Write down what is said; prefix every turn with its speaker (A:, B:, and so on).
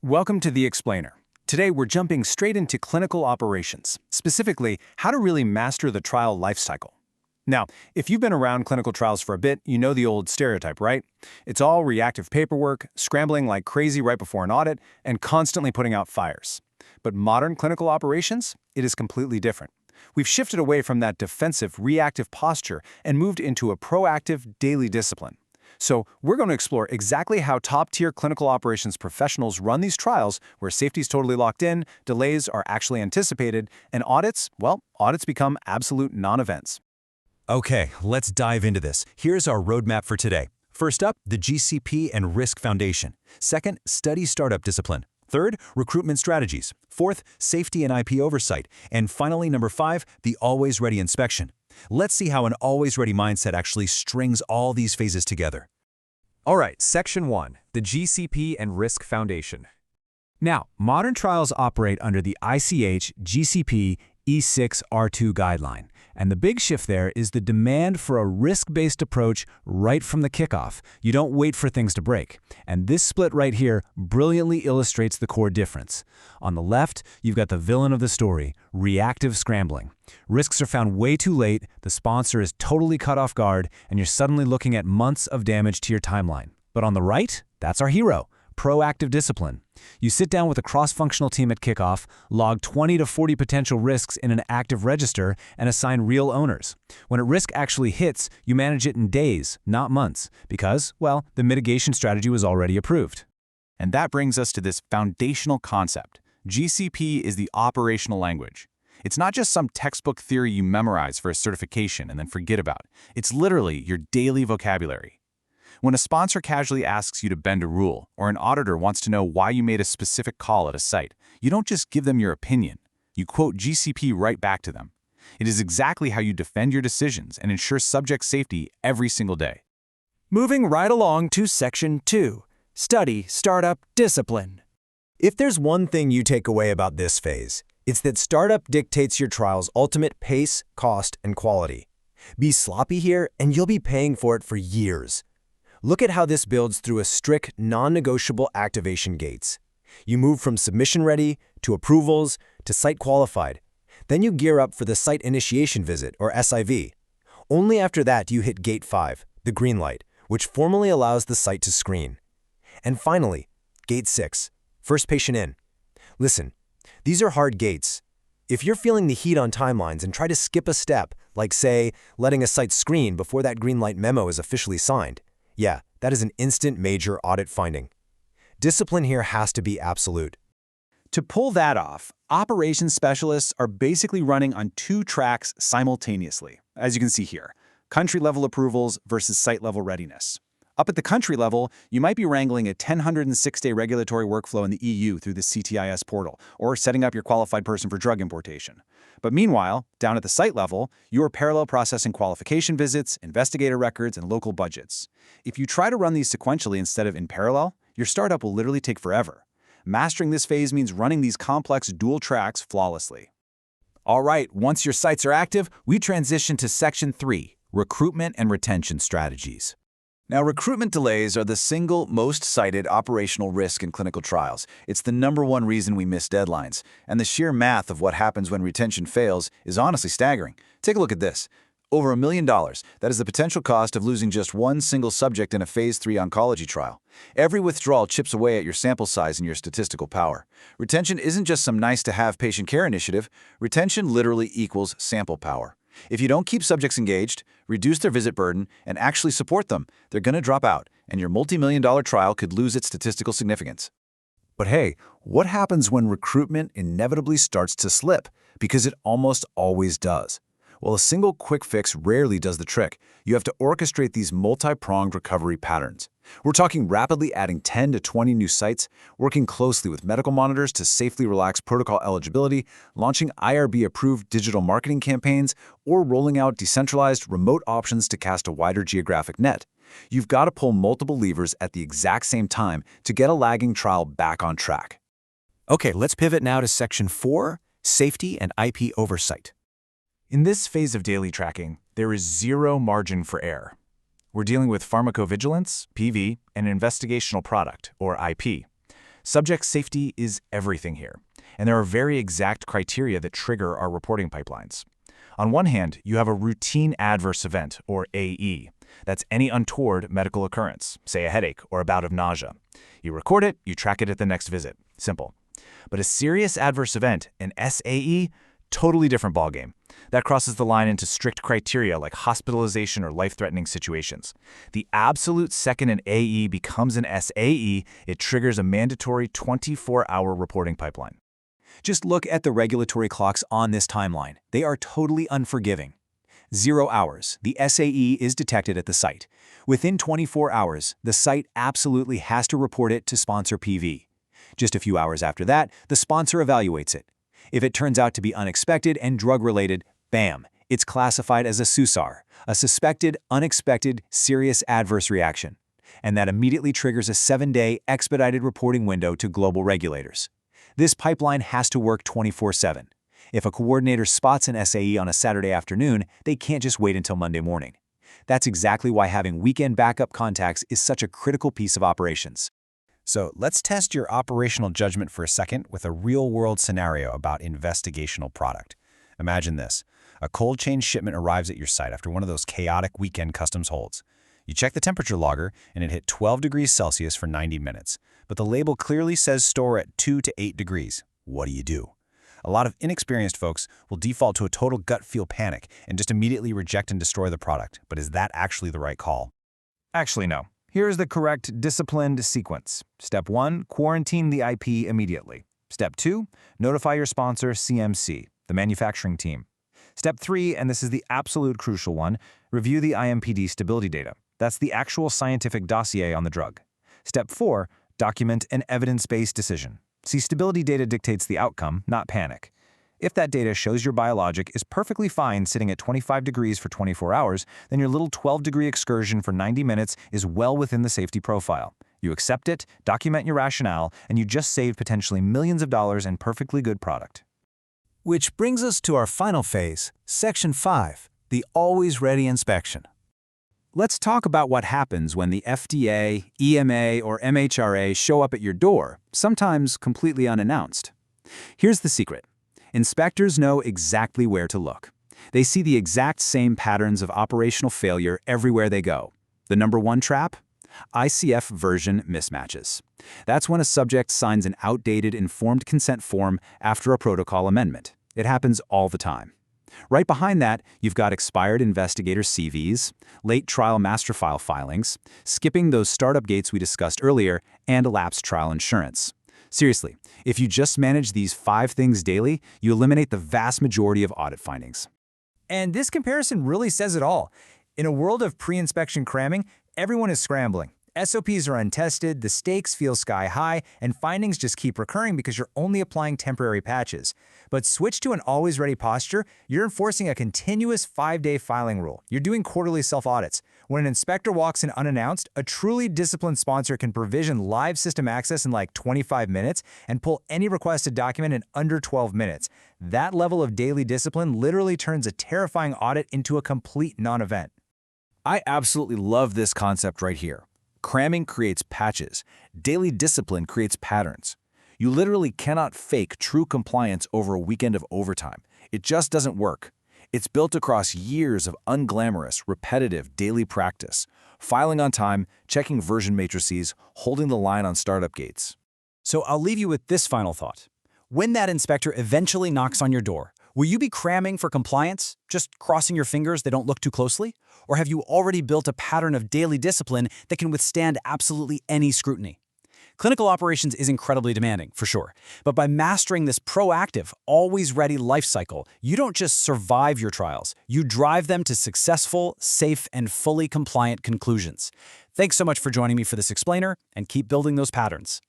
A: Welcome to The Explainer. Today we're jumping straight into clinical operations, specifically how to really master the trial lifecycle. Now, if you've been around clinical trials for a bit, you know the old stereotype, right? It's all reactive paperwork, scrambling like crazy right before an audit, and constantly putting out fires. But modern clinical operations, it is completely different. We've shifted away from that defensive, reactive posture and moved into a proactive, daily discipline. So we're going to explore exactly how top-tier clinical operations professionals run these trials where safety's totally locked in, delays are actually anticipated, and audits become absolute non-events.
B: Okay, let's dive into this. Here's our roadmap for today. First up, the GCP and Risk Foundation. Second, study startup discipline. Third, recruitment strategies. Fourth, safety and IP oversight. And finally, number 5, the always-ready inspection. Let's see how an always-ready mindset actually strings all these phases together.
C: All right, Section 1, the GCP and Risk Foundation. Now, modern trials operate under the ICH GCP E6R2 guideline, and the big shift there is the demand for a risk-based approach right from the kickoff. You don't wait for things to break. And this split right here brilliantly illustrates the core difference. On the left, you've got the villain of the story, reactive scrambling. Risks are found way too late, the sponsor is totally caught off guard, and you're suddenly looking at months of damage to your timeline. But on the right, that's our hero. Proactive discipline. You sit down with a cross-functional team at kickoff, log 20 to 40 potential risks in an active register, and assign real owners. When a risk actually hits, you manage it in days, not months, because, well, the mitigation strategy was already approved.
A: And that brings us to this foundational concept. GCP is the operational language. It's not just some textbook theory you memorize for a certification and then forget about. It's literally your daily vocabulary. When a sponsor casually asks you to bend a rule, or an auditor wants to know why you made a specific call at a site, you don't just give them your opinion. You quote GCP right back to them. It is exactly how you defend your decisions and ensure subject safety every single day.
D: Moving right along to Section 2, Study Startup Discipline.
B: If there's one thing you take away about this phase, it's that startup dictates your trial's ultimate pace, cost, and quality. Be sloppy here, and you'll be paying for it for years. Look at how this builds through a strict, non-negotiable activation gates. You move from submission-ready to approvals to site-qualified. Then you gear up for the Site Initiation Visit, or SIV. Only after that do you hit Gate 5, the green light, which formally allows the site to screen. And finally, Gate 6, first patient in. Listen, these are hard gates. If you're feeling the heat on timelines and try to skip a step, like, say, letting a site screen before that green light memo is officially signed, yeah, that is an instant major audit finding. Discipline here has to be absolute.
A: To pull that off, operations specialists are basically running on 2 tracks simultaneously, as you can see here, country-level approvals versus site-level readiness. Up at the country level, you might be wrangling a 106-day regulatory workflow in the EU through the CTIS portal, or setting up your qualified person for drug importation. But meanwhile, down at the site level, you are parallel processing qualification visits, investigator records, and local budgets. If you try to run these sequentially instead of in parallel, your startup will literally take forever. Mastering this phase means running these complex dual tracks flawlessly. All right, once your sites are active, we transition to Section 3, Recruitment and Retention Strategies. Now, recruitment delays are the single most cited operational risk in clinical trials. It's the #1 reason we miss deadlines. And the sheer math of what happens when retention fails is honestly staggering. Take a look at this. Over $1 million. That is the potential cost of losing just one single subject in a Phase 3 oncology trial. Every withdrawal chips away at your sample size and your statistical power. Retention isn't just some nice-to-have patient care initiative. Retention literally equals sample power. If you don't keep subjects engaged, reduce their visit burden, and actually support them, they're going to drop out, and your multi-million-dollar trial could lose its statistical significance. But hey, what happens when recruitment inevitably starts to slip? Because it almost always does. Well, a single quick fix rarely does the trick. You have to orchestrate these multi-pronged recovery patterns. We're talking rapidly adding 10 to 20 new sites, working closely with medical monitors to safely relax protocol eligibility, launching IRB-approved digital marketing campaigns, or rolling out decentralized remote options to cast a wider geographic net. You've got to pull multiple levers at the exact same time to get a lagging trial back on track.
D: Okay, let's pivot now to Section 4, Safety and IP Oversight.
A: In this phase of daily tracking, there is zero margin for error. We're dealing with pharmacovigilance, PV, and an investigational product, or IP. Subject safety is everything here, and there are very exact criteria that trigger our reporting pipelines. On one hand, you have a routine adverse event, or AE. That's any untoward medical occurrence, say a headache or a bout of nausea. You record it, you track it at the next visit. Simple. But a serious adverse event, an SAE, totally different ballgame. That crosses the line into strict criteria like hospitalization or life-threatening situations. The absolute second an AE becomes an SAE, it triggers a mandatory 24-hour reporting pipeline.
B: Just look at the regulatory clocks on this timeline. They are totally unforgiving. 0 hours, the SAE is detected at the site. Within 24 hours, the site absolutely has to report it to sponsor PV. Just a few hours after that, the sponsor evaluates it. If it turns out to be unexpected and drug-related, bam, it's classified as a SUSAR, a suspected, unexpected, serious adverse reaction. And that immediately triggers a 7-day expedited reporting window to global regulators. This pipeline has to work 24/7. If a coordinator spots an SAE on a Saturday afternoon, they can't just wait until Monday morning. That's exactly why having weekend backup contacts is such a critical piece of operations.
A: So let's test your operational judgment for a second with a real-world scenario about investigational product. Imagine this. A cold chain shipment arrives at your site after one of those chaotic weekend customs holds. You check the temperature logger, and it hit 12 degrees Celsius for 90 minutes. But the label clearly says store at 2 to 8 degrees. What do? A lot of inexperienced folks will default to a total gut feel panic and just immediately reject and destroy the product. But is that actually the right call?
C: Actually, no. Here's the correct disciplined sequence. Step 1, quarantine the IP immediately. Step 2, notify your sponsor CMC, the manufacturing team. Step 3, and this is the absolute crucial one, review the IMPD stability data. That's the actual scientific dossier on the drug. Step 4, document an evidence-based decision. See, stability data dictates the outcome, not panic. If that data shows your biologic is perfectly fine sitting at 25 degrees for 24 hours, then your little 12-degree excursion for 90 minutes is well within the safety profile. You accept it, document your rationale, and you just saved potentially millions of dollars in perfectly good product.
D: Which brings us to our final phase, Section 5, the always ready inspection.
A: Let's talk about what happens when the FDA, EMA, or MHRA show up at your door, sometimes completely unannounced. Here's the secret. Inspectors know exactly where to look. They see the exact same patterns of operational failure everywhere they go. The number one trap? ICF version mismatches. That's when a subject signs an outdated informed consent form after a protocol amendment. It happens all the time. Right behind that, you've got expired investigator CVs, late trial master file filings, skipping those startup gates we discussed earlier, and elapsed trial insurance. Seriously, if you just manage these 5 things daily, you eliminate the vast majority of audit findings.
C: And this comparison really says it all. In a world of pre-inspection cramming, everyone is scrambling. SOPs are untested, the stakes feel sky high, and findings just keep recurring because you're only applying temporary patches. But switch to an always-ready posture, you're enforcing a continuous 5-day filing rule. You're doing quarterly self-audits. When an inspector walks in unannounced, a truly disciplined sponsor can provision live system access in like 25 minutes and pull any requested document in under 12 minutes. That level of daily discipline literally turns a terrifying audit into a complete non-event.
A: I absolutely love this concept right here. Cramming creates patches. Daily discipline creates patterns. You literally cannot fake true compliance over a weekend of overtime. It just doesn't work. It's built across years of unglamorous, repetitive daily practice. Filing on time, checking version matrices, holding the line on startup gates.
D: So I'll leave you with this final thought. When that inspector eventually knocks on your door, will you be cramming for compliance, just crossing your fingers they don't look too closely? Or have you already built a pattern of daily discipline that can withstand absolutely any scrutiny? Clinical operations is incredibly demanding, for sure. But by mastering this proactive, always-ready life cycle, you don't just survive your trials, you drive them to successful, safe, and fully compliant conclusions. Thanks so much for joining me for this explainer, and keep building those patterns.